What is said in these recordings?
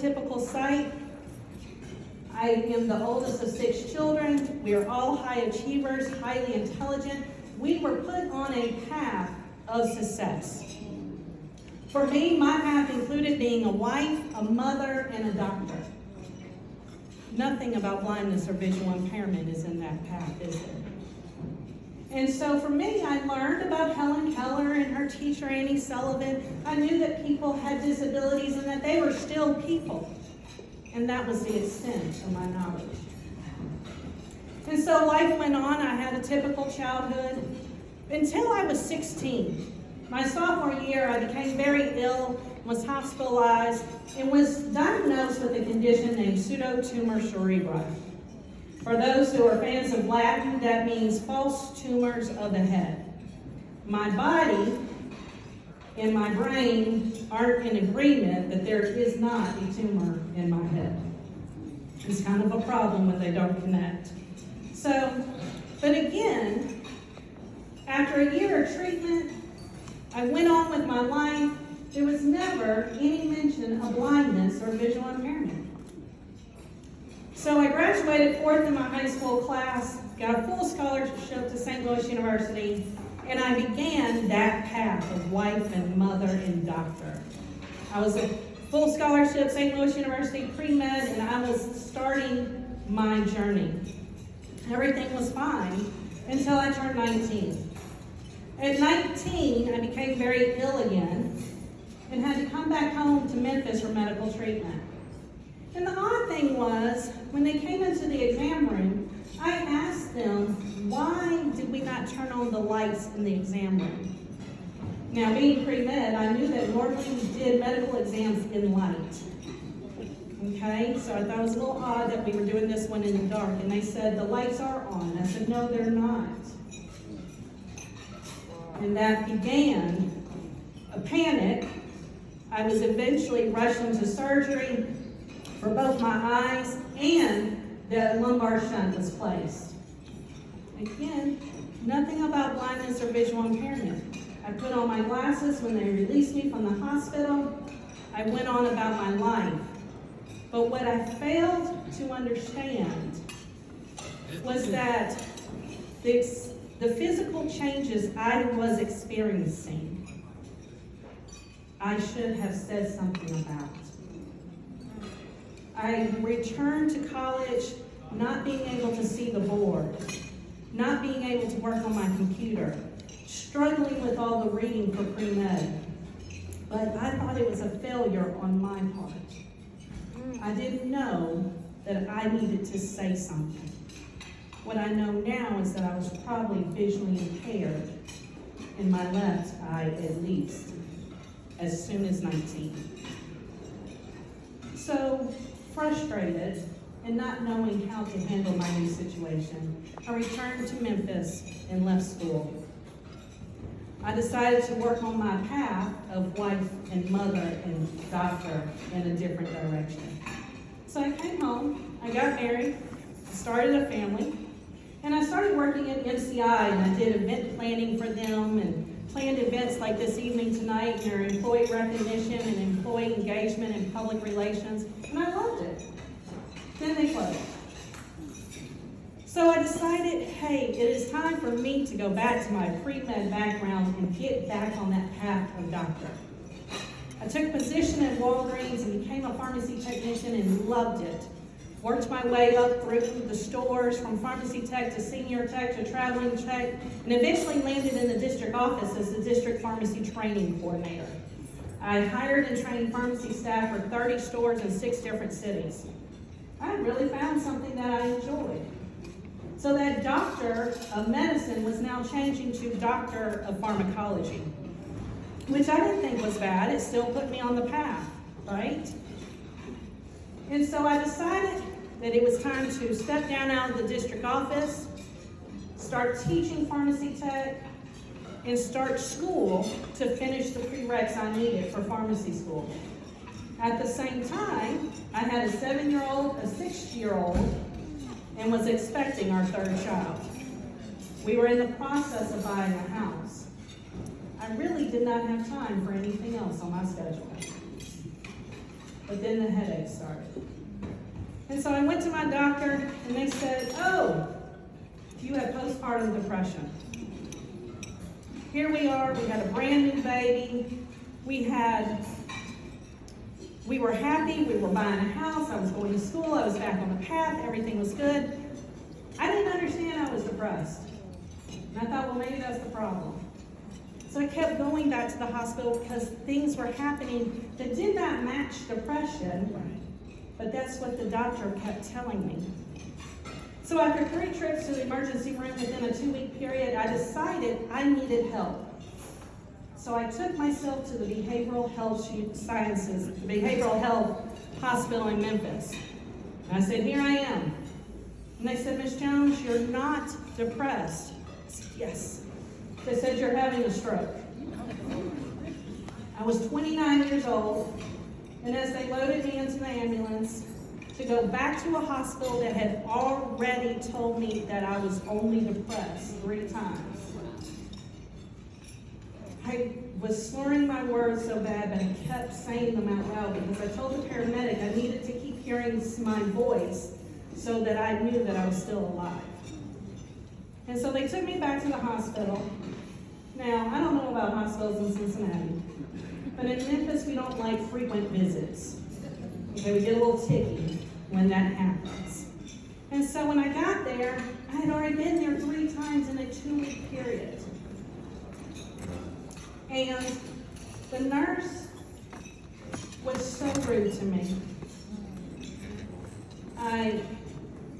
typical sight. I am the oldest of 6 children. We are all high achievers, highly intelligent. We were put on a path of success. For me, my path included being a wife, a mother, and a doctor. Nothing about blindness or visual impairment is in that path, is there? And so for me, I learned about Helen Keller and her teacher, Annie Sullivan. I knew that people had disabilities and that they were still people. And that was the extent of my knowledge. And so life went on. I had a typical childhood until I was 16. My sophomore year, I became very ill, was hospitalized, and was diagnosed with a condition named pseudotumor cerebri. For those who are fans of Latin, that means false tumors of the head. My body and my brain aren't in agreement that there is not a tumor in my head. It's kind of a problem when they don't connect. But again, after a year of treatment, I went on with my life. There was never any mention of blindness or visual impairment. So I graduated 4th in my high school class, got a full scholarship to St. Louis University, and I began that path of wife and mother and doctor. I was a full scholarship, St. Louis University pre-med, and I was starting my journey. Everything was fine until I turned 19. At 19, I became very ill again and had to come back home to Memphis for medical treatment. And the odd thing was, when they came into the exam room, I asked them, why did we not turn on the lights in the exam room? Now, being pre-med, I knew that normally we did medical exams in light. Okay, so I thought it was a little odd that we were doing this one in the dark, and they said, the lights are on. I said, no, they're not. And that began a panic. I was eventually rushed into surgery for both my eyes, and the lumbar shunt was placed. Again, nothing about blindness or visual impairment. I put on my glasses when they released me from the hospital. I went on about my life. But what I failed to understand was that the physical changes I was experiencing, I should have said something about. I returned to college not being able to see the board, not being able to work on my computer, struggling with all the reading for pre-med. But I thought it was a failure on my part. I didn't know that I needed to say something. What I know now is that I was probably visually impaired in my left eye at least, as soon as 19. So, frustrated and not knowing how to handle my new situation, I returned to Memphis and left school. I decided to work on my path of wife and mother and doctor in a different direction. So I came home, I got married, I started a family, and I started working at MCI, and I did event planning for them and planned events like this evening tonight, and their employee recognition and employee engagement and public relations, and I loved it. Then they closed. So I decided, hey, it is time for me to go back to my pre-med background and get back on that path of doctor. I took a position at Walgreens and became a pharmacy technician and loved it. Worked my way up through the stores from pharmacy tech to senior tech to traveling tech, and eventually landed in the district office as the district pharmacy training coordinator. I hired and trained pharmacy staff for 30 stores in 6 different cities. I really found something that I enjoyed. So that doctor of medicine was now changing to doctor of pharmacology, which I didn't think was bad. It still put me on the path, right? And so I decided that it was time to step down out of the district office, start teaching pharmacy tech, and start school to finish the prereqs I needed for pharmacy school. At the same time, I had a 7-year-old, a 6-year-old, and was expecting our 3rd child. We were in the process of buying a house. I really did not have time for anything else on my schedule. but then the headache started. And so I went to my doctor, and they said, oh, you have postpartum depression. Here we are, we had a brand new baby. We were happy, we were buying a house, I was going to school, I was back on the path, everything was good. I didn't understand I was depressed. And I thought, well, maybe that's the problem. So I kept going back to the hospital because things were happening that did not match depression, but that's what the doctor kept telling me. So after 3 trips to the emergency room within a 2-week period, I decided I needed help. So I took myself to the Behavioral Health Hospital in Memphis. And I said, here I am. And they said, Ms. Jones, you're not depressed. I said, yes. They said, you're having a stroke. I was 29 years old, and as they loaded me into the ambulance to go back to a hospital that had already told me that I was only depressed 3 times. I was slurring my words so bad, but I kept saying them out loud because I told the paramedic I needed to keep hearing my voice so that I knew that I was still alive. And so they took me back to the hospital. Now, I don't know about hospitals in Cincinnati, but in Memphis we don't like frequent visits. Okay, we get a little ticky when that happens. And so when I got there, I had already been there 3 times in a 2-week period. And the nurse was so rude to me.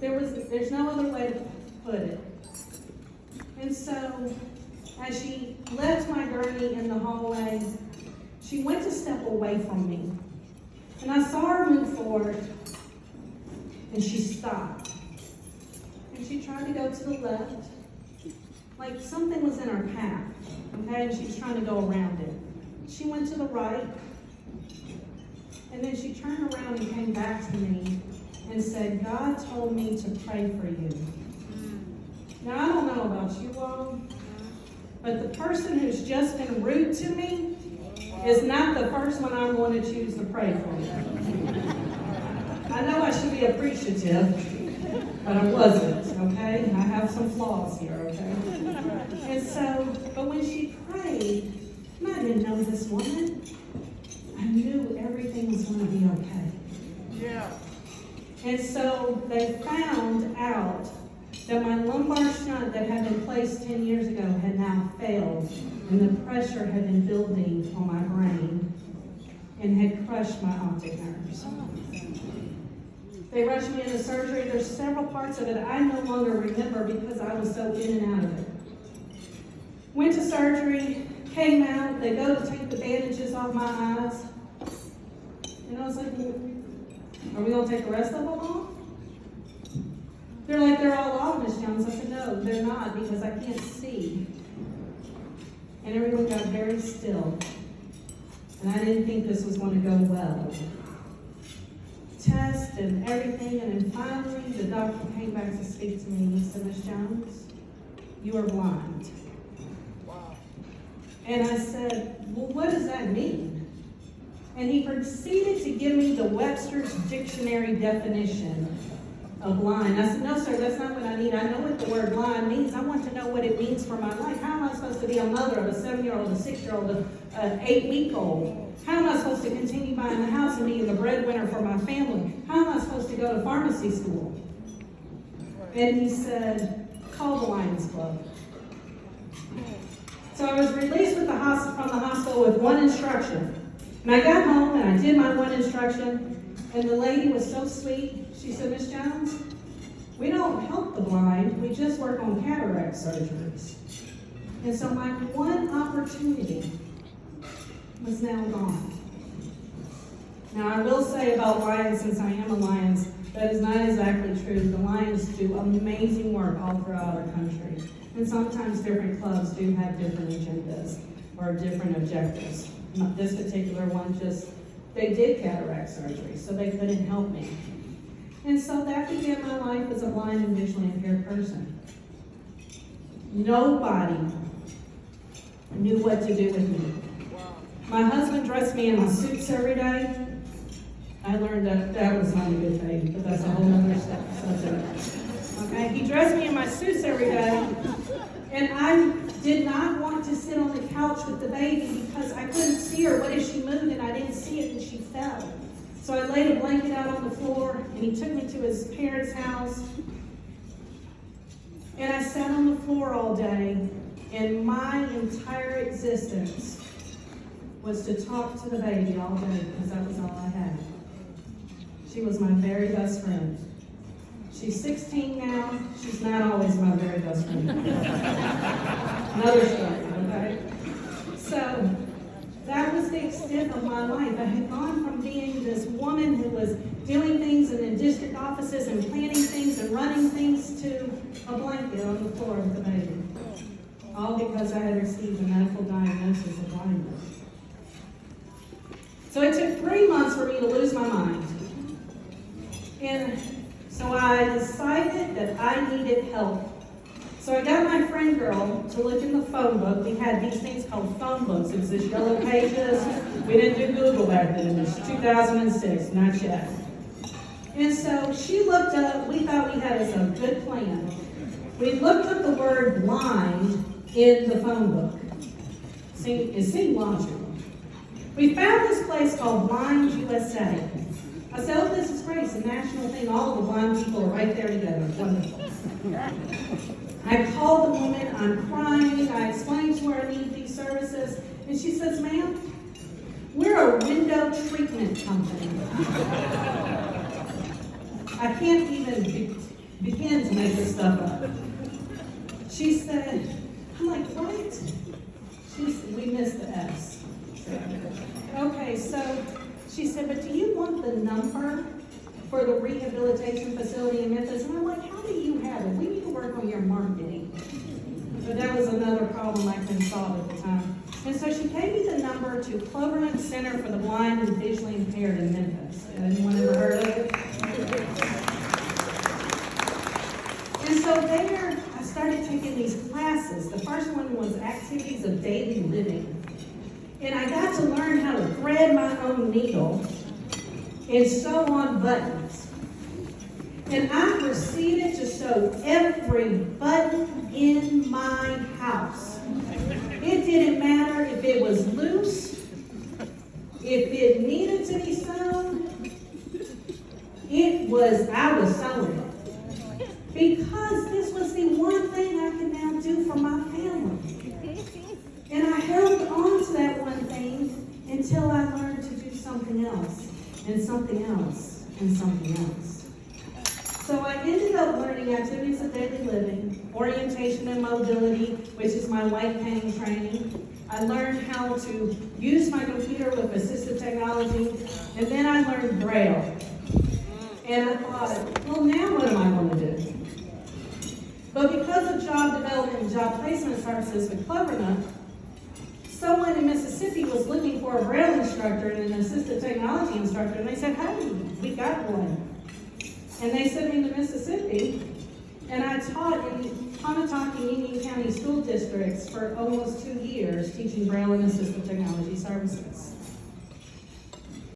There's no other way to put it. And so, as she left my gurney in the hallway, she went to step away from me. And I saw her move forward, and she stopped. And she tried to go to the left, like something was in her path, okay? And she was trying to go around it. She went to the right, and then she turned around and came back to me and said, God told me to pray for you. Now, I don't know about you all, but the person who's just been rude to me is not the first one I'm going to choose to pray for. I know I should be appreciative, but I wasn't, okay? I have some flaws here, okay? And so, but when she prayed, and I didn't know this woman, I knew everything was going to be okay. Yeah. And so they found out that my lumbar shunt that had been placed 10 years ago had now failed, and the pressure had been building on my brain and had crushed my optic nerves. They rushed me into surgery. There's several parts of it I no longer remember because I was so in and out of it. Went to surgery, came out, they go to take the bandages off my eyes. And I was like, are we going to take the rest of them off? They're like, they're all off, Miss Jones. I said, no, they're not because I can't see. And everyone got very still. And I didn't think this was going to go well. Test and everything, and then finally the doctor came back to speak to me and he said, Miss Jones, you are blind. Wow. And I said, well, what does that mean? And he proceeded to give me the Webster's Dictionary definition of blind. I said, no, sir, that's not what I need. I know what the word blind means. I want to know what it means for my life. How am I supposed to be a mother of a 7-year-old, a 6-year-old, an 8-week-old? How am I supposed to continue buying the house and being the breadwinner for my family? How am I supposed to go to pharmacy school? And he said, call the Lions Club. So I was released from the hospital with one instruction. And I got home and I did my one instruction, and the lady was so sweet. She said, Miss Jones, we don't help the blind, we just work on cataract surgeries. And so my one opportunity was now gone. Now I will say about Lions, since I am a Lions, that is not exactly true. The Lions do amazing work all throughout our country. And sometimes different clubs do have different agendas or different objectives. This particular one they did cataract surgery, so they couldn't help me. And so that began my life as a blind and visually impaired person. Nobody knew what to do with me. My husband dressed me in my suits every day. I learned that was not a good thing, but that's a whole other subject. Okay, he dressed me in my suits every day, and I did not want to sit on the couch with the baby because I couldn't see her. What if she moved and I didn't see it and she fell? So I laid a blanket out on the floor, and he took me to his parents' house, and I sat on the floor all day, and my entire existence was to talk to the baby all day because that was all I had. She was my very best friend. She's 16 now. She's not always my very best friend. Another story, okay? So that was the extent of my life. I had gone from being this woman who was doing things in district offices and planning things and running things to a blanket on the floor with a baby. All because I had received a medical diagnosis of blindness. So it took 3 months for me to lose my mind. And so I decided that I needed help. So I got my friend girl to look in the phone book. We had these things called phone books. It was this yellow pages. We didn't do Google back then. It was 2006, not yet. And so she looked up, we thought we had a good plan. We looked up the word blind in the phone book. It seemed logical. We found this place called Blind USA. I said, oh, this is great. It's a national thing. All the blind people are right there together. Wonderful. I called the woman. I'm crying. I explained to her I need these services. And she says, ma'am, we're a window treatment company. I can't even begin to make this stuff up. She said, I'm like, what? She said, we missed the S. Okay, so she said, but do you want the number for the rehabilitation facility in Memphis? And I'm like, how do you have it? We need to work on your marketing. But that was another problem I couldn't solve at the time. And so she gave me the number to Clovernook Center for the Blind and Visually Impaired in Memphis. Anyone ever heard of it? And so there, I started taking these classes. The first one was Activities of Daily Living. And I got to learn how to thread my own needle and sew on buttons. And I proceeded to sew every button in my house. It didn't matter if it was loose, if it needed to be sewn, I was sewing it. Because this was the one thing I could now do for my family. And I held on to that one thing until I learned to do something else, and something else, and something else. So I ended up learning Activities of Daily Living, Orientation and Mobility, which is my white cane training. I learned how to use my computer with assistive technology, and then I learned Braille. And I thought, well, now what am I going to do? But because of job development and job placement services with Clovernook, someone in Mississippi was looking for a Braille instructor and an assistive technology instructor, and they said, hey, we got one. And they sent me to Mississippi, and I taught in Pontotoc and Union County school districts for almost 2 years, teaching Braille and assistive technology services.